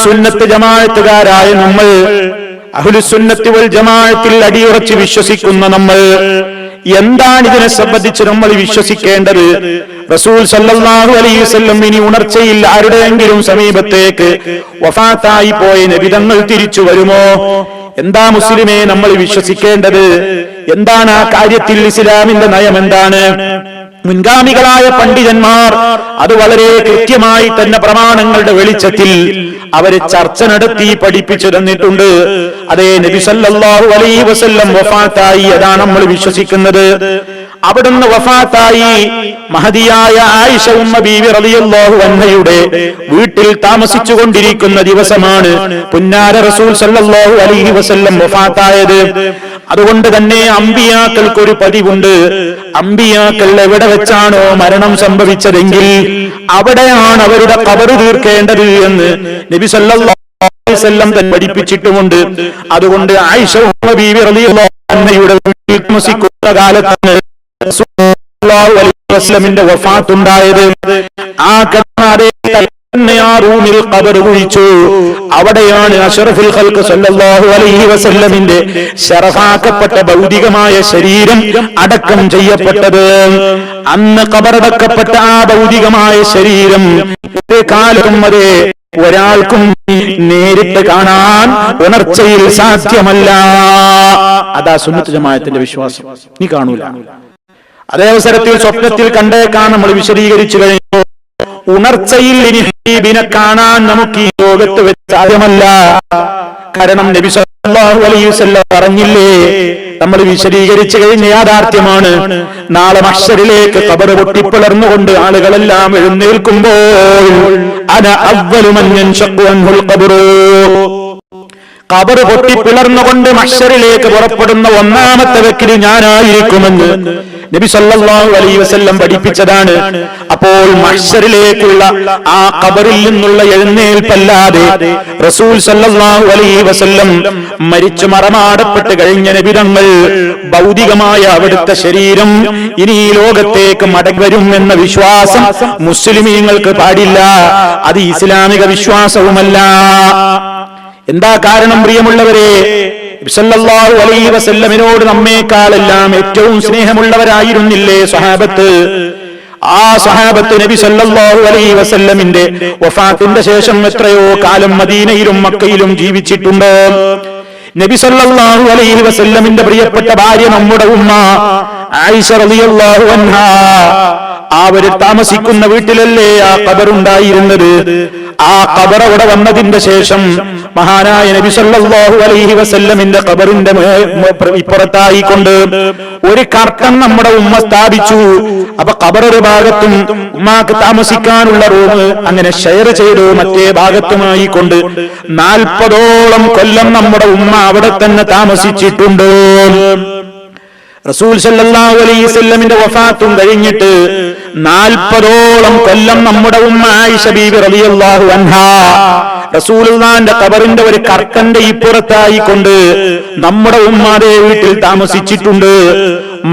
സുന്നത്ത് ജമാഅത്തുകാരായ നമ്മൾ, അഹ്ലുസുന്നത്തി വൽ ജമാഅത്തിൽ അടിയുറച്ച് വിശ്വസിക്കുന്ന നമ്മൾ, എന്താണ് ഇതിനെ സംബന്ധിച്ച് നമ്മൾ വിശ്വസിക്കേണ്ടത്? റസൂൽ സല്ലല്ലാഹു അലൈഹി വസല്ലം ഇനി ഉണർച്ചയിൽ ആരുടെയെങ്കിലും സമീപത്തേക്ക് വഫാത്തായി പോയ നബിതങ്ങൾ തിരിച്ചു വരുമോ? എന്താ മുസ്ലിമേ നമ്മൾ വിശ്വസിക്കേണ്ടത്? എന്താണ് ആ കാര്യത്തിൽ ഇസ്ലാമിന്റെ നയം എന്താണ്? മുൻഗാമികളായ പണ്ഡിതന്മാർ അത് വളരെ കൃത്യമായി തന്നെ പ്രമാണങ്ങളുടെ വെളിച്ചത്തിൽ അവര് ചർച്ച നടത്തി പഠിപ്പിച്ചു തന്നിട്ടുണ്ട്. അതേ, നബി സല്ലല്ലാഹു അലൈഹി വസല്ലം വഫാത്തായി, അതാണ് നമ്മൾ വിശ്വസിക്കുന്നത്. അവിടുന്ന് വഫാത്തായി മഹദിയായ ആയിഷ ഉമ്മ ബീവി റളിയല്ലാഹു അൻഹയുടെ വീട്ടിൽ താമസിച്ചുകൊണ്ടിരിക്കുന്ന ദിവസമാണ് പുന്നാര റസൂൽ സല്ലല്ലാഹു അലൈഹി വസല്ലം വഫാത്തായത്. അതുകൊണ്ട് തന്നെ അമ്പിയാക്കൾക്കൊരു പതിവുണ്ട്. അമ്പിയാക്കൾ എവിടെ വെച്ചാണോ മരണം സംഭവിച്ചതെങ്കിൽ അവിടെയാണ് അവരുടെ ഖബർ തീർക്കേണ്ടത് എന്ന് നബി സല്ലല്ലാഹു അലൈഹി വസല്ലം തന്നെ പഠിപ്പിച്ചിട്ടുമുണ്ട്. അതുകൊണ്ട് ആയിഷ ഉമ്മ ബീവി റളിയല്ലാഹു അൻഹയുടെ വീട്ടിൽ താമസിക്കുന്ന കാലത്താണ് റസൂലുള്ളാഹി അലൈഹി വസല്ലമിന്റെ വഫാത്തുണ്ടായത്. ആ റൂമിൽ ഖബർ കുഴിച്ചു. അവിടെയാണ് അഷ്റഫുൽ ഖൽഖ് സല്ലല്ലാഹു അലൈഹി വസല്ലമിന്റെ ശറഫാക്കപ്പെട്ട ഭൗതികമായ ശരീരം അടക്കം ചെയ്യപ്പെട്ടത്. അന്ന് ഖബറടക്കപ്പെട്ട ആ ഭൗതികമായ ശരീരം ഒരു കാലം വരെ ഒരാൾക്കും നേരിട്ട് കാണാൻ ഉണർച്ചയിൽ സാധ്യമല്ല. അതാ സുന്നത്ത് ജമാഅത്തിന്റെ വിശ്വാസം. നീ കാണൂല. അതേ അവസരത്തിൽ സ്വപ്നത്തിൽ കണ്ടേക്കാൻ നമ്മൾ വിശദീകരിച്ചു കഴിഞ്ഞു. ഉണർച്ചയിൽ ഇനി ഹബീബിനെ കാണാൻ നമുക്ക് ഈ ലോകത്ത് വെച്ച് സാധ്യമല്ല. കാരണം നബി സല്ലല്ലാഹു അലൈഹി വസല്ലം പറഞ്ഞില്ലേ, നമ്മൾ വിശദീകരിച്ചു കഴിഞ്ഞ യാഥാർത്ഥ്യമാണ്. നാളെ മഹ്ശറിലേക്ക് ഖബർ പൊട്ടിപ്പിളർന്നുകൊണ്ട് ആളുകളെല്ലാം എഴുന്നേൽക്കുമ്പോൾ അന അവ്വലു മൻ യൻശഖു അൻഹുൽ ഖബറു, ഖബർ പൊട്ടിപ്പിളർന്നുകൊണ്ട് മഹ്ശറിലേക്ക് പുറപ്പെടുന്ന ഒന്നാമത്തെ വ്യക്തി ഞാനായിരിക്കുമെന്ന് നബി സല്ലല്ലാഹു അലൈഹി വസല്ലം പഠിപ്പിച്ചതാണ്. അപ്പോൾ മഹ്ശറിലേക്കുള്ള ആ ഖബറിൽ നിന്നുള്ള എഴുന്നേൽപ്പല്ലാതെ റസൂൽ സല്ലല്ലാഹു അലൈഹി വസല്ലം മരിച്ചു മറമാടപ്പെട്ട് കഴിഞ്ഞ നബിതങ്ങൾ ഭൗതികമായ അവിടുത്തെ ശരീരം ഇനി ഈ ലോകത്തേക്ക് മടങ്ങി വരും എന്ന വിശ്വാസം മുസ്ലിമീങ്ങൾക്ക് പാടില്ല. അത് ഇസ്ലാമിക വിശ്വാസവുമല്ല. എന്താ കാരണം? പ്രിയമുള്ളവരെ, സല്ലല്ലാഹു അലൈഹി വസല്ലമിനോട് നമ്മേക്കാളെല്ലാം ഏറ്റവും സ്നേഹമുള്ളവരായിരുന്നില്ലേ സ്വഹാബത്ത്? ആ സ്വഹാബത്ത് നബി സല്ലല്ലാഹു അലൈഹി വസല്ലമിന്റെ വഫാത്തിന്റെ ശേഷം എത്രയോ കാലം മദീനയിലും മക്കയിലും ജീവിച്ചിട്ടുണ്ട്. നബി സല്ലല്ലാഹു അലൈഹി വസല്ലമിന്റെ പ്രിയപ്പെട്ട ഭാര്യ നമ്മുടെ ഉമ്മ ആയിഷ റളിയല്ലാഹു അൻഹാ, അവര് താമസിക്കുന്ന വീട്ടിലല്ലേ ആ ഖബറുണ്ടായിരുന്നത്. ആ ഖബർ അവിടെ വന്നതിന്റെ ശേഷം മഹാനായ നബി സല്ലല്ലാഹു അലൈഹി വസല്ലമിന്റെ ഖബറിന്റെ ഇപ്പുറത്തായിക്കൊണ്ട് ഒരു കർട്ടൻ നമ്മുടെ ഉമ്മ സ്ഥാപിച്ചു. അപ്പൊ ഖബർ ഒരു ഭാഗത്തും ഉമ്മാക്ക് താമസിക്കാനുള്ള റൂം അങ്ങനെ ഷെയർ ചെയ്തു മറ്റേ ഭാഗത്തുമായി കൊണ്ട് 40ഓളം കൊല്ലം നമ്മുടെ ഉമ്മ അവിടെ തന്നെ താമസിച്ചിട്ടുണ്ട്. റസൂൽ സല്ലല്ലാഹു അലൈഹി വസല്ലമിന്റെ വഫാത്തും കഴിഞ്ഞിട്ട് 40ഓളം കൊല്ലം നമ്മുടെ ഉമ്മ ആയിഷ ബീബി റളിയല്ലാഹു അൻഹാ റസൂലുള്ളാഹിന്റെ ഖബറിന്റെ ഒരു കർട്ടന്റെ ഇപ്പുറത്തായി കൊണ്ട് നമ്മുടെ ഉമ്മാടെ വീട്ടിൽ താമസിച്ചിട്ടുണ്ട്.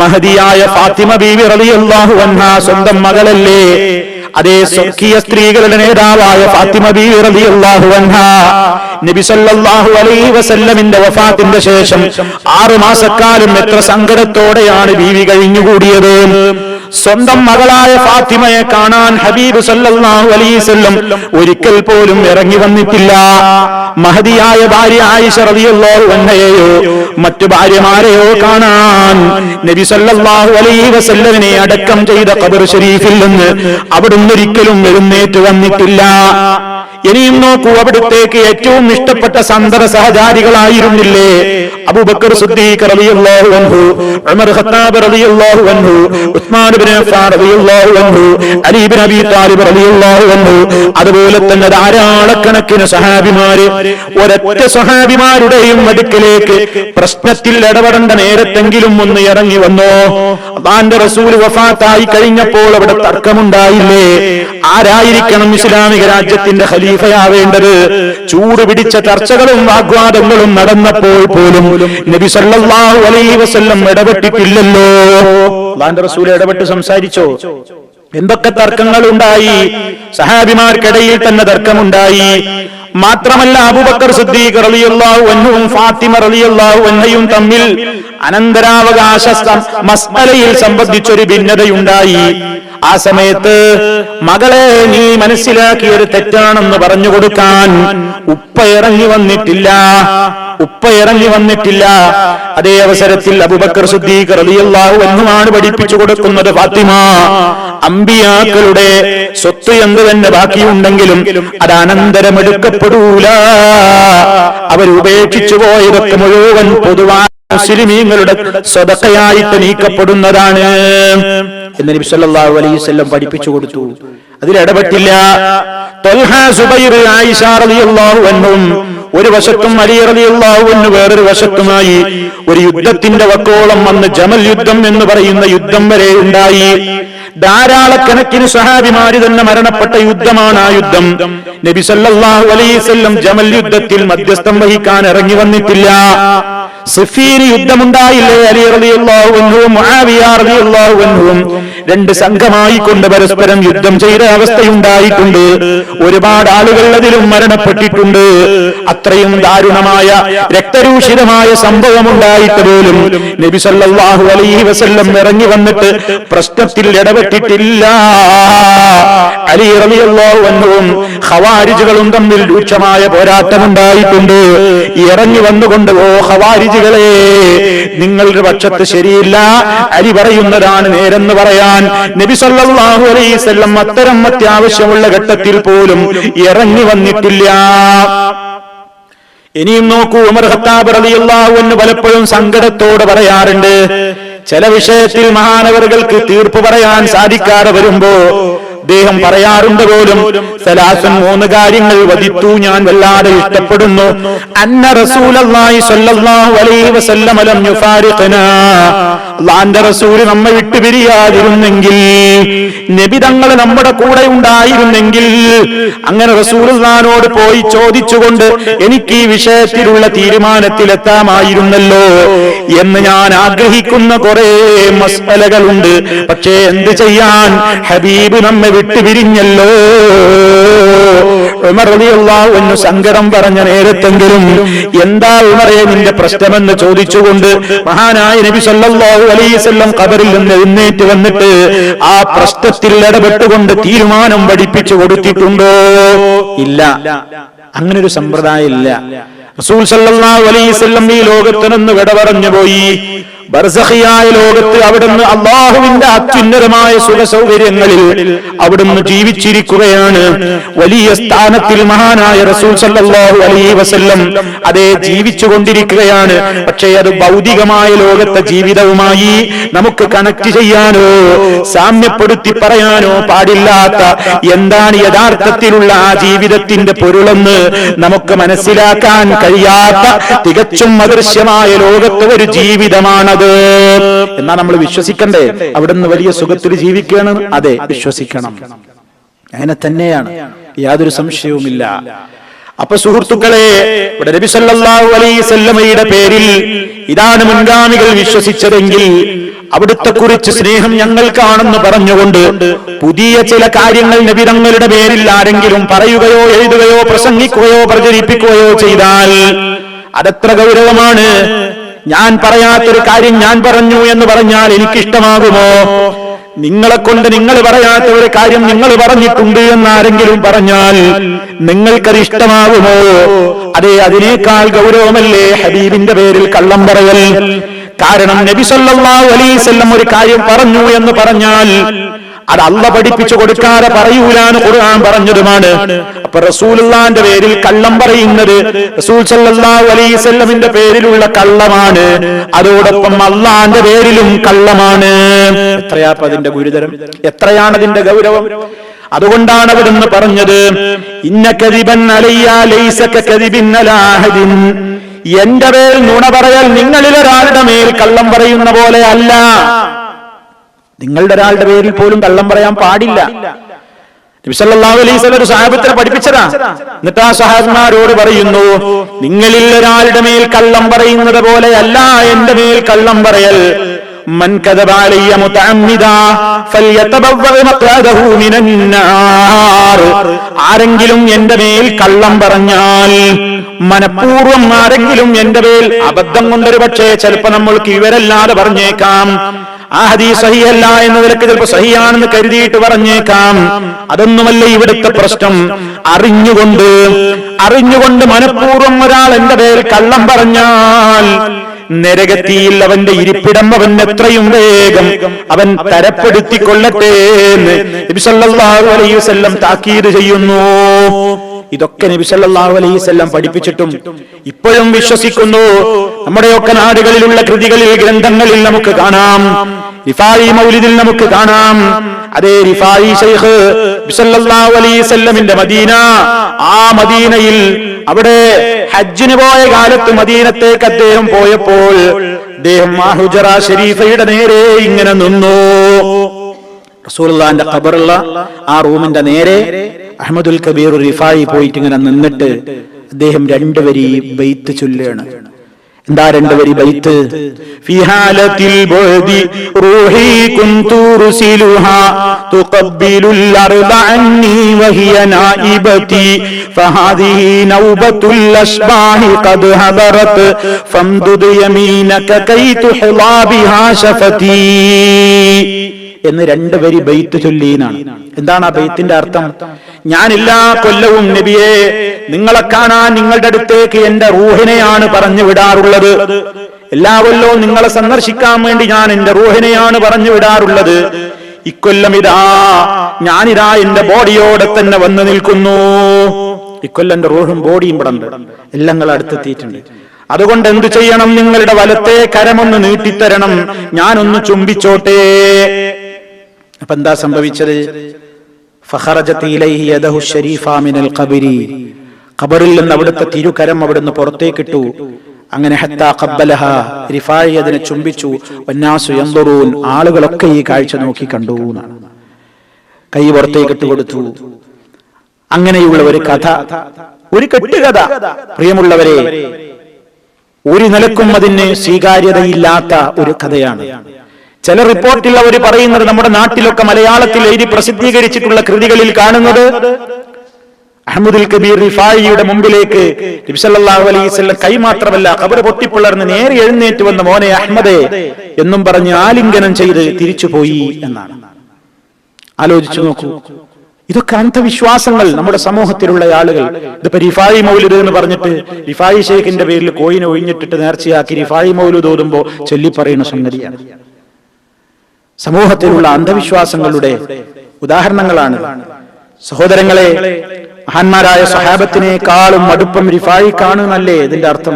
മഹദിയായ ഫാത്തിമ ബീബി റളിയല്ലാഹു അൻഹാ സ്വന്തം മകളല്ലേ? അതേ സ്വർഗീയ സ്ത്രീകളുടെ നേതാവായ ഫാത്തിമ ബീവി റളിയല്ലാഹു അൻഹാ നബി സല്ലല്ലാഹു അലൈഹി വസല്ലമിന്റെ വഫാത്തിന്റെ ശേഷം 6 മാസക്കാലം എത്ര സങ്കടത്തോടെയാണ് ബീവി കഴിഞ്ഞുകൂടിയത്. സ്വന്തം മകളായ ഫാത്തിമയെ കാണാൻ ഹബീബ് സല്ലല്ലാഹു അലൈഹി വസല്ലം ഒരിക്കൽ പോലും ഇറങ്ങി വന്നിട്ടില്ല. മഹദിയായ ഭാര്യ ആയിഷ റളിയല്ലാഹു അൻഹയെയോ മറ്റു ഭാര്യമാരെയോ കാണാൻ നബി സല്ലല്ലാഹു അലൈഹി വസല്ലമിനെ അടക്കം ചെയ്ത ഖബർ ശരീഫിൽ നിന്ന് അവിടുന്ന് ഒരിക്കലും എഴുന്നേറ്റ് വന്നിട്ടില്ല. ഇനിയും നോക്കൂ, അവിടുത്തേക്ക് ഏറ്റവും ഇഷ്ടപ്പെട്ട സന്തത സഹചാരികളായിരുന്നില്ലേ അബൂബക്കർ സിദ്ദീഖ് റളിയല്ലാഹു അൻഹു, ഉമർ ഖത്താബ് റളിയല്ലാഹു അൻഹു, ഉസ്മാൻ ഇബ്നു അഫ്ഫാൻ റളിയല്ലാഹു അൻഹു, അലി ഇബ്നു അബീ താലിബ് റളിയല്ലാഹു അൻഹു, അതുപോലെ തന്നെ ധാരാളക്കണക്കിന് സഹാബിമാര്. ഒരൊറ്റ സഹാബിമാരുടെയും അടുക്കലേക്ക് പ്രശ്നത്തിൽ ഇടപെടേണ്ട നേരത്തെങ്കിലും ഒന്ന് ഇറങ്ങി വന്നോ? അല്ലാഹുവിന്റെ റസൂൽ വഫാത്തായി കഴിഞ്ഞപ്പോൾ അവിടെ തർക്കമുണ്ടായില്ലേ? ആരായിരിക്കണം ഇസ്ലാമിക രാജ്യത്തിന്റെ ഖലീഫയാവേണ്ടത്? ചൂട് പിടിച്ച ചർച്ചകളും വാഗ്വാദങ്ങളും നടന്നപ്പോൾ പോലും നബി സല്ലല്ലാഹു അലൈഹി വസല്ലം ഇടപെട്ടിട്ടില്ലല്ലോ. അല്ലാഹുവിന്റെ റസൂൽ ഇടപെട്ട് സംസാരിച്ചോ? എന്തൊക്കെ തർക്കങ്ങൾ ഉണ്ടായി? സഹാബിമാർക്കിടയിൽ തന്നെ തർക്കമുണ്ടായി. മാത്രമല്ല അബൂബക്കർ സിദ്ദീഖ് റളിയല്ലാഹു അൻഹുവും ഫാത്തിമ റളിയല്ലാഹു അൻഹയും തമ്മിൽ അനന്തരാവകാശ മസ്അലയിൽ സംബന്ധിച്ചൊരു ഭിന്നതയുണ്ടായി. ആ സമയത്ത് മകളെ നീ മനസ്സിലാക്കിയത് തെറ്റാണെന്ന് പറഞ്ഞു കൊടുക്കാൻ ഉപ്പ ഇറങ്ങി വന്നിട്ടില്ല. അതേ അവസരത്തിൽ അബൂബക്കർ സിദ്ദീഖ് റളിയല്ലാഹു അൻഹുവാണ് പഠിപ്പിച്ചു കൊടുക്കുന്നത്, ഫാത്തിമ, അമ്പിയാക്കളുടെ സ്വത്ത് എന്ത് തന്നെ ബാക്കിയുണ്ടെങ്കിലും അത് അനന്തരമെടുക്കപ്പെടൂല. അവരുപേക്ഷിച്ചു പോയതൊക്കെ മുഴുവൻ പൊതുവായ മുസ്ലിമീങ്ങളുടെ സ്വതക്കയായിട്ട് നീക്കപ്പെടുന്നതാണ് എന്ന് നബി സല്ലല്ലാഹു അലൈഹി വസല്ലം പഠിപ്പിച്ചു കൊടുത്തു. അതിലിടപെട്ടില്ല. ത്വൽഹ, സുബൈർ, ആയിഷ റളിയല്ലാഹു അൻഹും ഒരു വശത്തും അലി റളിയല്ലാഹു അൻഹു വേറൊരു വശത്തുമായി ഒരു യുദ്ധത്തിന്റെ വക്കോളം വന്ന് ജമൽ യുദ്ധം എന്ന് പറയുന്ന യുദ്ധം വരെ ഉണ്ടായി. ധാരാളക്കണക്കിന് സഹാബിമാര് തന്നെ മരണപ്പെട്ട യുദ്ധമാണ് ആ യുദ്ധം. നബി സല്ലല്ലാഹു അലൈഹി വസല്ലം ജമൽ യുദ്ധത്തിൽ മധ്യസ്ഥം വഹിക്കാൻ ഇറങ്ങി വന്നിട്ടില്ല. സിഫീൻ യുദ്ധമുണ്ടായില്ലേ, അലി റളിയല്ലാഹു അൻഹുവും മുആവിയ റളിയല്ലാഹു അൻഹുവും രണ്ട് സംഘമായി കൊണ്ട് പരസ്പരം യുദ്ധം ചെയ്ത അവസ്ഥയുണ്ടായിട്ടുണ്ട്. ഒരുപാട് ആളുകൾ അതിലും മരണപ്പെട്ടിട്ടുണ്ട്. അത്രയും ദാരുണമായ രക്തരൂഷിതമായ സംഭവമുണ്ടായിട്ട് പോലും നബി സല്ലല്ലാഹു അലൈഹി വസല്ലം ഇറങ്ങി വന്നിട്ട് പ്രശ്നത്തിൽ ഇടപെട്ടിട്ടില്ല. അലി റളിയല്ലാഹു അൻഹുവും ഖവാരിജുകളും തമ്മിൽ രൂക്ഷമായ പോരാട്ടമുണ്ടായിട്ടുണ്ട്. ഇറങ്ങി വന്നുകൊണ്ട്, ഓ ഖവാരിജുകളെ, നിങ്ങളുടെ പക്ഷത്ത് ശരിയില്ല, അലി പറയുന്നതാണ് നേരെന്ന് പറയാൻ നബി സല്ലല്ലാഹു അലൈഹി വസല്ലം അത്തരം അത്യാവശ്യമുള്ള ഘട്ടത്തിൽ പോലും ഇറങ്ങി വന്നിട്ടില്ല. ഇനിയും നോക്കൂ, ഉമർ ഖത്താബ് റളിയല്ലാഹു അൻഹു പലപ്പോഴും സങ്കടത്തോടെ പറയാറുണ്ട്, ചില വിഷയത്തിൽ മഹാനവറുകൾക്ക് തീർപ്പ് പറയാൻ സാധിക്കാതെ വരുമ്പോ അദ്ദേഹം പറയാറുണ്ട് പോലും, സലാസൻ, 3 കാര്യങ്ങൾ വദിത്തു, ഞാൻ വല്ലാതെ ഇഷ്ടപ്പെടുന്നു. അന്ന റസൂലുള്ളാഹി സ്വല്ലല്ലാഹു അലൈഹി വസല്ലം ലം യുഫാരിഖനാ, അല്ലാഹുവിന്റെ റസൂൽ നമ്മെ വിട്ടുപിരിയാതിരുന്നെങ്കിൽ, നബി തങ്ങൾ നമ്മുടെ കൂടെ ഉണ്ടായിരുന്നെങ്കിൽ, അങ്ങനെ റസൂലുള്ളാഹിനോട് പോയി ചോദിച്ചുകൊണ്ട് എനിക്ക് ഈ വിഷയത്തിലുള്ള തീരുമാനത്തിലെത്താമായിരുന്നല്ലോ എന്ന് ഞാൻ ആഗ്രഹിക്കുന്ന കുറെ മസ്അലകളുണ്ട്. പക്ഷേ എന്ത് ചെയ്യാൻ, ഹബീബ് നമ്മെ വിട്ടുപിരിഞ്ഞല്ലോ. ഉമർ റളിയല്ലാഹു അൻഹു സങ്കടം പറഞ്ഞ നേരത്തെങ്കിലും എന്താ ഉമറേ നിന്റെ പ്രശ്നമെന്ന് ചോദിച്ചുകൊണ്ട് മഹാനായ നബി സല്ലല്ലാഹു അലൈഹി വസല്ലം ഖബറിൽ നിന്ന് എഴുന്നേറ്റ് വന്നിട്ട് ആ പ്രശ്നത്തിൽ ഇടപെട്ടുകൊണ്ട് തീരുമാനം പഠിപ്പിച്ചു കൊടുത്തിട്ടുണ്ടോ? ഇല്ല, അങ്ങനൊരു സമ്പ്രദായം ഇല്ല. റസൂൽ സല്ലല്ലാഹു അലൈഹി വസല്ലം ഈ ലോകത്ത് നിന്ന് വിട പറഞ്ഞു പോയി. ബർസഖിയായ ലോകത്ത് അവിടുന്ന് അല്ലാഹുവിന്റെ അത്യുന്നതമായ സുഖസൗകര്യങ്ങളിൽ അവിടുന്ന് ജീവിച്ചിരിക്കുകയാണ്. വലിയ സ്ഥാനത്തിൽ മഹാനായ റസൂൽ സല്ലല്ലാഹു അലൈഹി വസല്ലം അതേ ജീവിച്ചുകൊണ്ടിരിക്കുകയാണ്. പക്ഷേ അത് ഭൗതികമായ ലോകത്തെ ജീവിതവുമായി നമുക്ക് കണക്ട് ചെയ്യാനോ സാമ്യപ്പെടുത്തി പറയാനോ പാടില്ലാത്ത, എന്താണ് യഥാർത്ഥത്തിലുള്ള ആ ജീവിതത്തിന്റെ പൊരുളെന്ന് നമുക്ക് മനസ്സിലാക്കാൻ കഴിയാത്ത തികച്ചും അദൃശ്യമായ ലോകത്തെ ഒരു ജീവിതമാണത്. എന്നാ നമ്മൾ വിശ്വസിക്കണ്ടേ അവിടുന്ന് വലിയ സുഖത്തിൽ ജീവിക്കുകയാണ്? അതെ, വിശ്വസിക്കണം. അങ്ങനെ തന്നെയാണ്, യാതൊരു സംശയവുമില്ല. അപ്പൊ സുഹൃത്തുക്കളെ, ഇവിടെ നബി സല്ലല്ലാഹു അലൈഹി വസല്ലമയുടെ പേരിൽ ഇതാണ് മുൻഗാമികൾ വിശ്വസിച്ചതെങ്കിൽ അവിടുത്തെ കുറിച്ച് സ്നേഹം ഞങ്ങൾക്കാണെന്ന് പറഞ്ഞുകൊണ്ട് പുതിയ ചില കാര്യങ്ങൾ നബി തങ്ങളുടെ പേരിൽ ആരെങ്കിലും പറയുകയോ എഴുതുകയോ പ്രസംഗിക്കുകയോ പ്രചരിപ്പിക്കുകയോ ചെയ്താൽ അതെത്ര ഗൗരവമാണ്. ഞാൻ പറയാത്തൊരു കാര്യം ഞാൻ പറഞ്ഞു എന്ന് പറഞ്ഞാൽ എനിക്കിഷ്ടമാകുമോ? നിങ്ങളെ കൊണ്ട് നിങ്ങൾ പറയാത്ത ഒരു കാര്യം നിങ്ങൾ പറഞ്ഞിട്ടുണ്ട് എന്നാരെങ്കിലും പറഞ്ഞാൽ നിങ്ങൾക്കത് ഇഷ്ടമാകുമോ? അതെ, അതിനേക്കാൾ ഗൗരവമല്ലേ ഹബീബിന്റെ പേരിൽ കള്ളം പറയൽ. കാരണം നബി സല്ലല്ലാഹു അലൈഹി വസല്ലം ഒരു കാര്യം പറഞ്ഞു എന്ന് പറഞ്ഞാൽ അത് അല്ലാഹ് പഠിപ്പിച്ചു കൊടുക്കാതെ പറയൂലാന്ന് ഖുർആൻ പറഞ്ഞതുമാണ്. അപ്പൊ റസൂലുള്ളാഹിന്റെ പേരിൽ കള്ളം പറയുന്നത് റസൂൽ സല്ലല്ലാഹു അലൈഹി വസല്ലമിന്റെ പേരിലുള്ള കള്ളമാണ്. അതോടൊപ്പം അല്ലാഹുവിന്റെ പേരിലും കള്ളമാണ്. എത്രയാ അതിന്റെ ഗുരുതരം, എത്രയാണ് അതിന്റെ ഗൗരവം. അതുകൊണ്ടാണ് അവിടുന്ന് പറഞ്ഞത്, ഇന്ന കദിബൻ അലയ്യ ലൈസ കദിബിൻ അലാ അഹദിൻ, എന്റെ പേരിൽ നുണ പറയൽ നിങ്ങളിൽ ഒരാളുടെ മേൽ കള്ളം പറയുന്ന പോലെ അല്ല. നിങ്ങളുടെ ഒരാളുടെ പേരിൽ പോലും കള്ളം പറയാൻ പാടില്ല. നബി സല്ലല്ലാഹു അലൈഹി വസല്ലം ഒരു സഹാബത്തിനെ പഠിപ്പിച്ചതാ. എന്നിട്ട് ആ സഹാബിമാരോട് പറയുന്നു, നിങ്ങളിൽ ഒരാളുടെ മേൽ കള്ളം പറയുന്നത് പോലെയല്ല എന്റെ മേൽ കള്ളം പറയൽ. മൻ കദബ അലയ്യ മുതഅമ്മിദാ ഫൽയതബവ്വ മഖ്അദഹു മിനന്നാർ. ആരെങ്കിലും എന്റെ മേൽ കള്ളം പറഞ്ഞാൽ, മനഃപൂർവ്വം ആരെങ്കിലും എന്റെ മേൽ അബദ്ധം കൊണ്ടൊരു പക്ഷേ ചിലപ്പോ നമ്മൾക്ക് ഇവരല്ലാതെ പറഞ്ഞേക്കാം, ആ ഹദീസ് സഹിഹല്ല എന്ന നിലയ്ക്ക് ചിലപ്പോൾ സഹിയാണെന്ന് കരുതിയിട്ട് പറഞ്ഞേക്കാം. അതൊന്നുമല്ല ഇവിടുത്തെ പ്രശ്നം. അറിഞ്ഞുകൊണ്ട് മനഃപൂർവ്വം ഒരാൾ എന്റെ പേരിൽ കള്ളം പറഞ്ഞാൽ നരകത്തിയിൽ അവന്റെ ഇരിപ്പിടം അവൻ എത്രയും വേഗം അവൻ തരപ്പെടുത്തിക്കൊള്ളട്ടെ എന്ന് നബി സല്ലല്ലാഹു അലൈഹി വസല്ലം താക്കീത് ചെയ്യുന്നു. ഇതൊക്കെ നബി സല്ലല്ലാഹു അലൈഹി വസല്ലം പഠിപ്പിച്ചിട്ടും ഇപ്പോഴും വിശ്വസിക്കുന്നു. നമ്മുടെയൊക്കെ നാടുകളിലുള്ള കൃതികളിൽ, ഗ്രന്ഥങ്ങളിൽ നമുക്ക് കാണാം, റിഫായി മൗലിദിൽ നമുക്ക് കാണാം. അതേ റിഫായി ശൈഖ് നബി സല്ലല്ലാഹു അലൈഹി വസല്ലമിന്റെ മദീന, ആ മദീനയിൽ അവിടെ ഹജ്ജിന് പോയ കാലത്ത് മദീനത്തേക്ക് അദ്ദേഹം പോയപ്പോൾ അദ്ദേഹം ആ ഹുജറ ഷരീഫയുടെ നേരെ ഇങ്ങനെ നിന്നു. റസൂലുള്ളാഹിന്റെ ഖബറുള്ള ആ റൂമിന്റെ നേരെ അഹ്മദുൽ കബീർ റിഫായി പോയിട്ട് ഇങ്ങനെ നിന്നിട്ട് അദ്ദേഹം 2 വരി ബൈത്ത് ചൊല്ലുകയാണ്. എന്താ 2 വരി ബൈത്ത്? ഫീ ഹാലത്തിൽ ബുഅദി റൂഹി കുന്തു റുസിലുഹാ തുഖബ്ബിലുൽ അർദ അന്നി വഹിയ നായിബതി ഫഹാദിഹി നൗബത്തുൽ അശ്ബാഹി ഖദ് ഹദറത് ഫംദുദ് യമീനക കൈ തുഹ്ളാ ബിഹാ ശഫതി എന്ന് 2 വരി ബൈത്ത് ചൊല്ലിനാണ്. എന്താണ് ആ ബൈത്തിന്റെ അർത്ഥം? ഞാൻ എല്ലാ കൊല്ലവും നബിയെ നിങ്ങളെ കാണാൻ നിങ്ങളുടെ അടുത്തേക്ക് എന്റെ റൂഹിനെയാണ് പറഞ്ഞു വിടാറുള്ളത്. എല്ലാ കൊല്ലവും നിങ്ങളെ സന്ദർശിക്കാൻ വേണ്ടി ഞാൻ എന്റെ റൂഹിനെയാണ് പറഞ്ഞു വിടാറുള്ളത്. ഇക്കൊല്ലം ഞാനിതാ എന്റെ ബോഡിയോടെ തന്നെ വന്നു നിൽക്കുന്നു. ഇക്കൊല്ലം എന്റെ റൂഹും ബോഡിയും ഇവിടെ എല്ലാം നിങ്ങൾ അടുത്തെത്തിയിട്ടുണ്ട്. അതുകൊണ്ട് എന്തു ചെയ്യണം? നിങ്ങളുടെ വലത്തെ കരമൊന്ന് നീട്ടിത്തരണം, ഞാനൊന്ന് ചുംബിച്ചോട്ടെ. അപ്പൊ എന്താ സംഭവിച്ചത്? ഫഖറജത് ഇലൈഹി യദഹു ശരീഫാ മിനൽ ഖബരി, ഖബറിൽ നിന്ന് അവിടുത്തെ തിരുകരം അവിടുന്ന് പുറത്തേക്കിട്ടു. അങ്ങനെ ഹത്താ ഖബ്ബലഹ, റിഫായി അതിനെ ചുംബിച്ചു. വന്നാസു യൻദുറൂൻ, ആളുകളൊക്കെ ഈ കാഴ്ച നോക്കി കണ്ടു. കൈ പുറത്തേക്കിട്ട് കൊടുത്തു. അങ്ങനെയുള്ള ഒരു കഥ, ഒരു കെട്ടുകഥ, പ്രിയമുള്ളവരെ, ഒരു നിലക്കും അതിന് സ്വീകാര്യതയില്ലാത്ത ഒരു കഥയാണ്. ചില റിപ്പോർട്ടിൽ അവർ പറയുന്നത്, നമ്മുടെ നാട്ടിലൊക്കെ മലയാളത്തിൽ എഴുതി പ്രസിദ്ധീകരിച്ചിട്ടുള്ള കൃതികളിൽ കാണുന്നത്, അഹ്മദുൽ കബീർ റിഫായിയുടെ മുമ്പിലേക്ക് നബി സല്ലല്ലാഹു അലൈഹി വസല്ലം കൈ മാത്രമല്ല ഖബർ പൊട്ടിപ്പിളർന്ന് നേരെ എഴുന്നേറ്റ് വന്ന മോനെ അഹ്മദേ എന്നും പറഞ്ഞ് ആലിംഗനം ചെയ്ത് തിരിച്ചുപോയി എന്നാണ്. ആലോചിച്ചു നോക്കൂ. ഇതൊക്കെ അന്ധവിശ്വാസങ്ങൾ നമ്മുടെ സമൂഹത്തിലുള്ള ആളുകൾ. ഇതിപ്പോ റിഫായി മൗലിദ് എന്ന് പറഞ്ഞിട്ട് റിഫായി ഷെയ്ഖിന്റെ പേരിൽ കോയിനെ ഒഴിഞ്ഞിട്ടിട്ട് നേർച്ചയാക്കി റിഫായി മൗലിദ് ഓതുമ്പോ ചൊല്ലിപ്പറയുന്ന സംഗതിയാണ്. സമൂഹത്തിലുള്ള അന്ധവിശ്വാസങ്ങളുടെ ഉദാഹരണങ്ങളാണ്. സഹോദരങ്ങളെ, മഹാന്മാരായ സ്വഹാബത്തിനേക്കാളും അടുപ്പം റിഫായി കാണുന്നല്ലേ ഇതിന്റെ അർത്ഥം?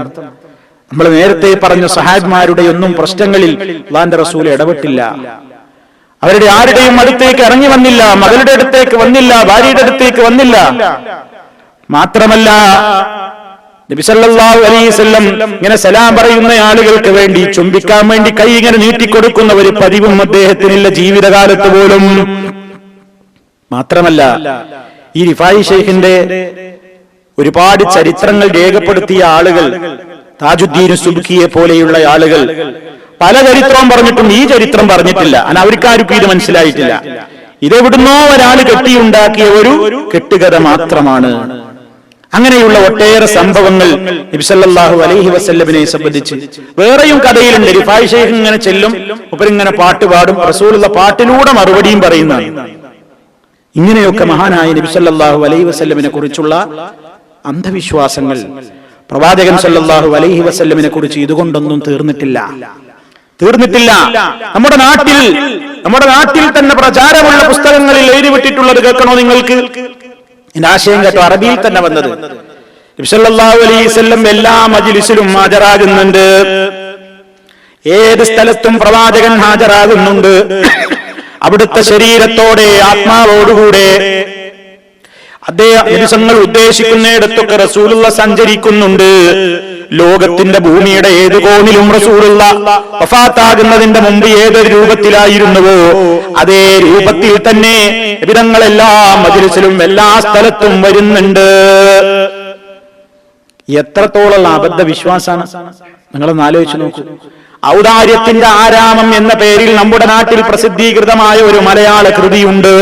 നമ്മൾ നേരത്തെ പറഞ്ഞ സ്വഹാബിമാരുടെ ഒന്നും പ്രശ്നങ്ങളിൽ അല്ലാഹുവിന്റെ റസൂൽ ഇടപെട്ടില്ല. അവരുടെ ആരുടെയും അടുത്തേക്ക് ഇറങ്ങി വന്നില്ല, മകളുടെ അടുത്തേക്ക് വന്നില്ല, ഭാര്യയുടെ അടുത്തേക്ക് വന്നില്ല. മാത്രമല്ല നബി സല്ലല്ലാഹു അലൈഹി വസല്ലം ഇങ്ങനെ സലാം പറയുന്ന ആളുകൾക്ക് വേണ്ടി ചുംബിക്കാൻ വേണ്ടി കൈ ഇങ്ങനെ നീട്ടിക്കൊടുക്കുന്ന ഒരു പതിവും അദ്ദേഹത്തിനില്ല ജീവിതകാലത്ത് പോലും. മാത്രമല്ല ഈ റിഫായി ഷെയ്ഖിന്റെ ഒരുപാട് ചരിത്രങ്ങൾ രേഖപ്പെടുത്തിയ ആളുകൾ, താജുദ്ദീൻ സുബ്കിയെ പോലെയുള്ള ആളുകൾ പല ചരിത്രവും പറഞ്ഞിട്ടും ഈ ചരിത്രം പറഞ്ഞിട്ടില്ല. അവർക്കാർക്കും ഇത് മനസ്സിലായിട്ടില്ല. ഇതെവിടുന്നോ ഒരാൾ കെട്ടിയുണ്ടാക്കിയ ഒരു കെട്ടുകഥ മാത്രമാണ്. അങ്ങനെയുള്ള ഒട്ടേറെ സംഭവങ്ങൾ നബി സല്ലല്ലാഹു അലൈഹി വസല്ലമിനെ സംബന്ധിച്ച് വേറെയും കഥയിലുണ്ട്. റിഫായി ഷെയ്ഖ് ഇങ്ങനെ ചെല്ലും, ഇങ്ങനെ പാട്ട് പാടും, റസൂലുള്ള പാട്ടിലൂടെ മറുപടിയും പറയുന്നതാണ്. ഇങ്ങനെയൊക്കെ മഹാനായ നബി സല്ലല്ലാഹു അലൈഹി വസല്ലമിനെ കുറിച്ചുള്ള അന്ധവിശ്വാസങ്ങൾ, പ്രവാചകൻ സല്ലല്ലാഹു അലൈഹി വസല്ലമിനെ കുറിച്ച് ഇതുകൊണ്ടൊന്നും തീർന്നിട്ടില്ല. നമ്മുടെ നാട്ടിൽ തന്നെ പ്രചാരമുള്ള പുസ്തകങ്ങളിൽ എഴുതിവിട്ടിട്ടുള്ളത് കേൾക്കണോ നിങ്ങൾക്ക്? എന്റെ ആശയം കേട്ടോ, അറബിയിൽ തന്നെ വന്നത്. നബി സല്ലല്ലാഹു അലൈഹി വസല്ലം എല്ലാ മജ്ലിസിലും ഹാജരാകുന്നുണ്ട്. ഏത് സ്ഥലത്തും പ്രവാചകൻ ഹാജരാകുന്നുണ്ട്. അവിടുത്തെ ശരീരത്തോടെ, ആത്മാവോടുകൂടെ അദ്ദേഹം ദിവസങ്ങൾ ഉദ്ദേശിക്കുന്നിടത്തൊക്കെ റസൂലുള്ള സഞ്ചരിക്കുന്നുണ്ട്. ലോകത്തിന്റെ ഭൂമിയുടെ ഏത് കോണിലും റസൂലുള്ള വഫാത്താകുന്നതിന്റെ മുമ്പ് ഏതൊരു രൂപത്തിലായിരുന്നുവോ അതേ രൂപത്തിൽ തന്നെ വിധങ്ങളെല്ലാം മജ്‌ലിസിലും എല്ലാ സ്ഥലത്തും വരുന്നുണ്ട്. എത്രത്തോളം അബദ്ധ വിശ്വാസമാണ്, നിങ്ങളൊന്ന് ആലോചിച്ചു നോക്കൂ. ഔദാര്യത്തിന്റെ ആരാമം എന്ന പേരിൽ നമ്മുടെ നാട്ടിൽ പ്രസിദ്ധീകൃതമായ ഒരു മലയാള കൃതിയുണ്ട്.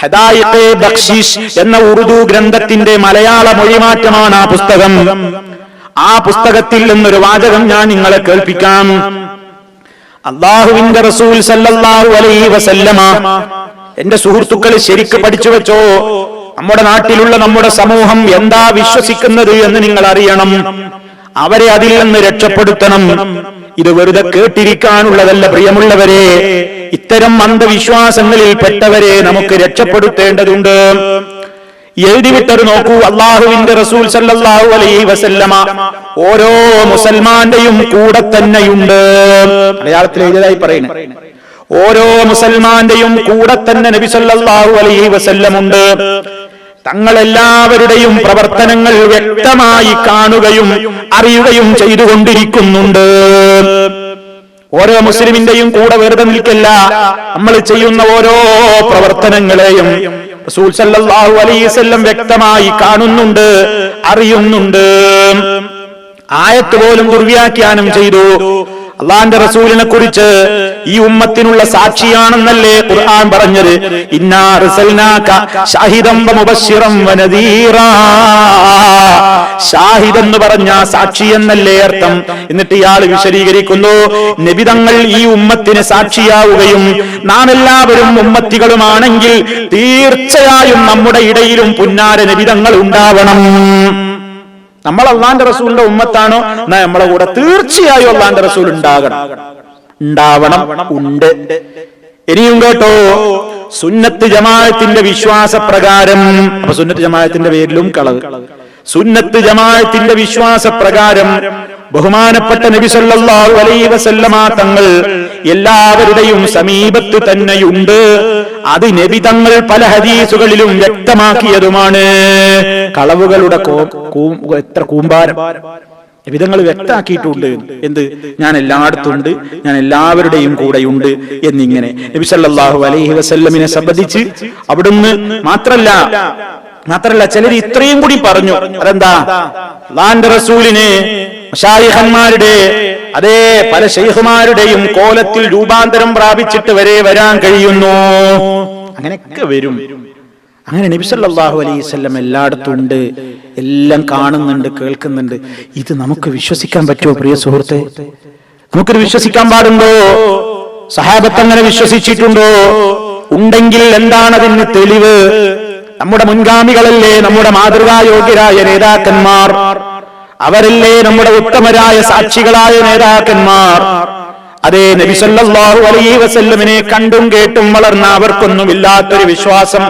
ഹദായിഖെ ബഖ്ശീഷ് എന്ന ഉറുദു ഗ്രന്ഥത്തിന്റെ മലയാള മൊഴിമാറ്റമാണ് ആ പുസ്തകം. ആ പുസ്തകത്തിൽ നിന്നൊരു വാചകം ഞാൻ നിങ്ങളെ കേൾപ്പിക്കാം. അല്ലാഹുവിന്റെ റസൂൽ സല്ലല്ലാഹു അലൈഹി വസല്ലമ, എന്റെ സുഹൃത്തുക്കൾ ശരിക്ക് പഠിച്ചു വെച്ചോ, നമ്മുടെ നാട്ടിലുള്ള നമ്മുടെ സമൂഹം എന്താ വിശ്വസിക്കുന്നത് എന്ന് നിങ്ങൾ അറിയണം. അവരെ അതിൽ നിന്ന് രക്ഷപ്പെടുത്തണം. ഇത് വെറുതെ കേട്ടിരിക്കാനുള്ളതല്ല പ്രിയമുള്ളവരെ. ഇത്തരം അന്ധവിശ്വാസങ്ങളിൽ പെട്ടവരെ നമുക്ക് രക്ഷപ്പെടുത്തേണ്ടതുണ്ട്. എഴുതിവിട്ടത് നോക്കൂ. അള്ളാഹുവിന്റെ റസൂൽ സല്ലല്ലാഹു അലൈഹി വസല്ലമ ഓരോ മുസൽമാന്റെയും കൂടെ തന്നെയുണ്ട്. മലയാളത്തിൽ എഴുതിയതായി പറയുന്നത്, ഓരോ മുസൽമാന്റെയും കൂടെ തന്നെ നബി സല്ലല്ലാഹു അലൈഹി വസല്ലം ഉണ്ട്. തങ്ങളെല്ലാവരുടെയും പ്രവർത്തനങ്ങൾ വ്യക്തമായി കാണുകയും അറിയുകയും ചെയ്തുകൊണ്ടിരിക്കുന്നുണ്ട്. ഓരോ മുസ്ലിമിന്റെയും കൂടെ വെറുതെ നിൽക്കല്ല, നമ്മൾ ചെയ്യുന്ന ഓരോ പ്രവർത്തനങ്ങളെയും റസൂൽ സല്ലല്ലാഹു അലൈഹി വസല്ലം വ്യക്തമായി കാണുന്നുണ്ട്, അറിയുന്നുണ്ട്. ആയത്ത് പോലും ദുർവ്യാഖ്യാനം ചെയ്തു. അള്ളാന്റെ റസൂലിനെ കുറിച്ച് ഈ ഉമ്മത്തിനുള്ള സാക്ഷിയാണെന്നല്ലേ ഖുർആൻ പറഞ്ഞത്. ഇന്നാ അർസൽനാക ഷാഹിദൻ വമുബശ്ശിറൻ വനദീറാ. ഷാഹിദ് എന്ന് പറഞ്ഞ സാക്ഷി എന്നല്ലേ അർത്ഥം. എന്നിട്ട് ഇയാൾ വിശദീകരിക്കുന്നു, നബിതങ്ങൾ ഈ ഉമ്മത്തിന് സാക്ഷിയാവുകയും നാം എല്ലാവരും ഉമ്മത്തികളുമാണെങ്കിൽ തീർച്ചയായും നമ്മുടെ ഇടയിലും പുന്നാര നബിതങ്ങൾ ഉണ്ടാവണം. നമ്മൾ അള്ളാന്റെ റസൂലിന്റെ ഉമ്മത്താണോ, എന്നാ നമ്മളെ കൂടെ തീർച്ചയായും അള്ളാന്റെ റസൂൽ ഉണ്ടാവണം, ഉണ്ട്. ഇനിയും കേട്ടോ, സുന്നത്ത് ജമാഅത്തിന്റെ വിശ്വാസപ്രകാരം, അപ്പൊ സുന്നത്ത് ജമാഅത്തിന്റെ പേരിലും കളവ്. സുന്നത്ത് ജമാഅത്തിന്റെ വിശ്വാസപ്രകാരം ബഹുമാനപ്പെട്ട നബി സല്ലല്ലാഹു അലൈഹി വസല്ലമ തങ്ങൾ എല്ലാവരുടെയും സമീപത്ത് തന്നെയുണ്ട്. അത് നബി തങ്ങൾ പല ഹദീസുകളിലും വ്യക്തമാക്കിയതുമാണ്. കളവുകളുടെ എത്ര കൂമ്പാരം നബിതങ്ങൾ വ്യക്തമാക്കിയിട്ടുണ്ട്. എന്ത്? ഞാൻ എല്ലായിടത്തും ഉണ്ട്, ഞാൻ എല്ലാവരുടെയും കൂടെയുണ്ട് എന്നിങ്ങനെ നബി സല്ലല്ലാഹു അലൈഹി വസല്ലമിനെ സംബന്ധിച്ച് അവിടുന്ന് മാത്രല്ല ചിലർ ഇത്രയും കൂടി പറഞ്ഞു. അതെന്താ? അല്ലാഹുവിന്റെ റസൂലിനെ മശായിഖന്മാരുടെ, അതേ പല ശൈഖുമാരുടെയും കോലത്തിൽ രൂപാന്തരം പ്രാപിച്ചിട്ട് വരെ വരാൻ കഴിയുന്നു. അങ്ങനെയൊക്കെ വരും. അങ്ങനെ നബി സല്ലല്ലാഹു അലൈഹി വസല്ലം എല്ലായിടത്തും ഉണ്ട്, എല്ലാം കാണുന്നുണ്ട്, കേൾക്കുന്നുണ്ട്. ഇത് നമുക്ക് വിശ്വസിക്കാൻ പറ്റുമോ പ്രിയ സുഹൃത്തെ? നമുക്കിത് വിശ്വസിക്കാൻ പാടുണ്ടോ? സഹാബത്ത് അങ്ങനെ വിശ്വസിച്ചിട്ടുണ്ടോ? ഉണ്ടെങ്കിൽ എന്താണ് അതിന് തെളിവ്? നമ്മുടെ മുൻഗാമികളല്ലേ നമ്മുടെ മാതൃകായോഗ്യരായ നേതാക്കന്മാർ, അവരല്ലേ നമ്മുടെ ഉത്തമരായ സാക്ഷികളായ നേതാക്കന്മാർ. അതേ നബി സല്ലല്ലാഹു അലൈഹി വസല്ലമിനെ കണ്ടും കേട്ടും വളർന്ന അവർക്കൊന്നുമില്ലാത്തൊരു വിശ്വാസം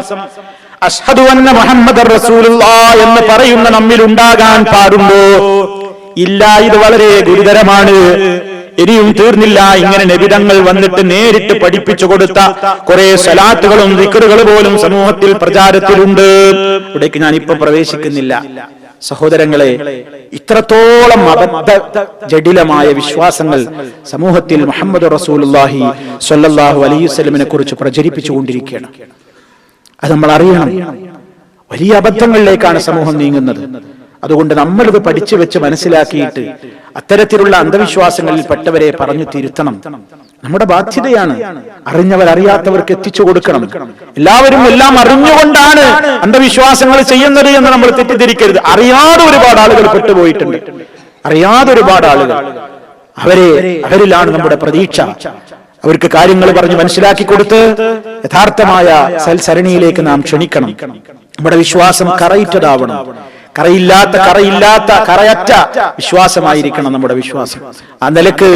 അഷ്ഹദു അന്ന മുഹമ്മദർ റസൂലുള്ളാഹ് എന്ന് പറയുന്ന നമ്മിൽ ഉണ്ടാകാൻ പാടുണ്ടോ? ഇല്ല. ഇത് വളരെ ഗുരുതരമാണ്. ഇനിയും തീർന്നില്ല. ഇങ്ങനെ നബിതങ്ങൾ വന്നിട്ട് നേരിട്ട് പഠിപ്പിച്ചു കൊടുത്ത കുറെ സ്വലാത്തുകളും ദിക്റുകൾ പോലും സമൂഹത്തിൽ പ്രചാരത്തിലുണ്ട്. ഇവിടേക്ക് ഞാൻ ഇപ്പൊ പ്രവേശിക്കുന്നില്ല. സഹോദരങ്ങളെ, ഇത്രത്തോളം അബദ്ധ ജഡിലമായ വിശ്വാസങ്ങൾ സമൂഹത്തിൽ മുഹമ്മദ് റസൂലുള്ളാഹി സ്വല്ലല്ലാഹു അലൈഹി വസല്ലമിനെ കുറിച്ച് പ്രചരിപ്പിച്ചുകൊണ്ടിരിക്കുകയാണ്. അത് നമ്മൾ അറിയണം. വലിയ അബദ്ധങ്ങളിലേക്കാണ് സമൂഹം നീങ്ങുന്നത്. അതുകൊണ്ട് നമ്മളിത് പഠിച്ചു വെച്ച് മനസ്സിലാക്കിയിട്ട് അത്തരത്തിലുള്ള അന്ധവിശ്വാസങ്ങളിൽ പെട്ടവരെ പറഞ്ഞു തിരുത്തണം. നമ്മുടെ ബാധ്യതയാണ്. അറിഞ്ഞവരറിയാത്തവർക്ക് എത്തിച്ചു കൊടുക്കണം. എല്ലാവരും എല്ലാം അറിഞ്ഞുകൊണ്ടാണ് അന്ധവിശ്വാസങ്ങൾ ചെയ്യുന്നത് എന്ന് നമ്മൾ തെറ്റിദ്ധരിക്കരുത്. അറിയാതെ ഒരുപാട് ആളുകൾ പെട്ടുപോയിട്ടുണ്ട്. അറിയാതെ ഒരുപാട് ആളുകൾ, അവരിലാണ് നമ്മുടെ പ്രതീക്ഷ. അവർക്ക് കാര്യങ്ങൾ പറഞ്ഞ് മനസ്സിലാക്കി കൊടുത്ത് യഥാർത്ഥമായ സൽസരണിയിലേക്ക് നാം ക്ഷണിക്കണം. നമ്മുടെ വിശ്വാസം കറയിറ്റതാവണം. കറയറ്റ വിശ്വാസമായിരിക്കണം നമ്മുടെ വിശ്വാസം. ആ നിലക്ക്,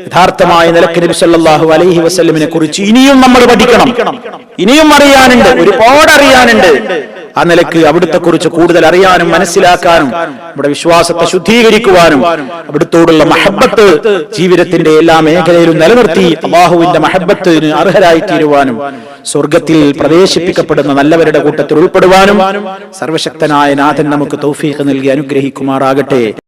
യഥാർത്ഥമായ നിലക്ക് നബി സല്ലല്ലാഹു അലൈഹി വസല്ലമിനെ കുറിച്ച് ഇനിയും നമ്മൾ പഠിക്കണം. ഇനിയും അറിയാനുണ്ട്, ഒരുപാട് അറിയാനുണ്ട്. ആ നിലക്ക് അവിടുത്തെ കുറിച്ച് കൂടുതൽ അറിയാനും മനസ്സിലാക്കാനും നമ്മുടെ വിശ്വാസത്തെ ശുദ്ധീകരിക്കുവാനും അവിടുത്തോടുള്ള മഹബ്ബത്ത് ജീവിതത്തിന്റെ എല്ലാ മേഖലയിലും നിലനിർത്തി അല്ലാഹുവിന്റെ മഹബ്ബത്തിന് അർഹരായി തീരുവാനും സ്വർഗത്തിൽ പ്രവേശിപ്പിക്കപ്പെടുന്ന നല്ലവരുടെ കൂട്ടത്തിൽ ഉൾപ്പെടുവാനും സർവശക്തനായ നാഥൻ നമുക്ക് തൗഫീഖ് നൽകി അനുഗ്രഹിക്കുമാറാകട്ടെ.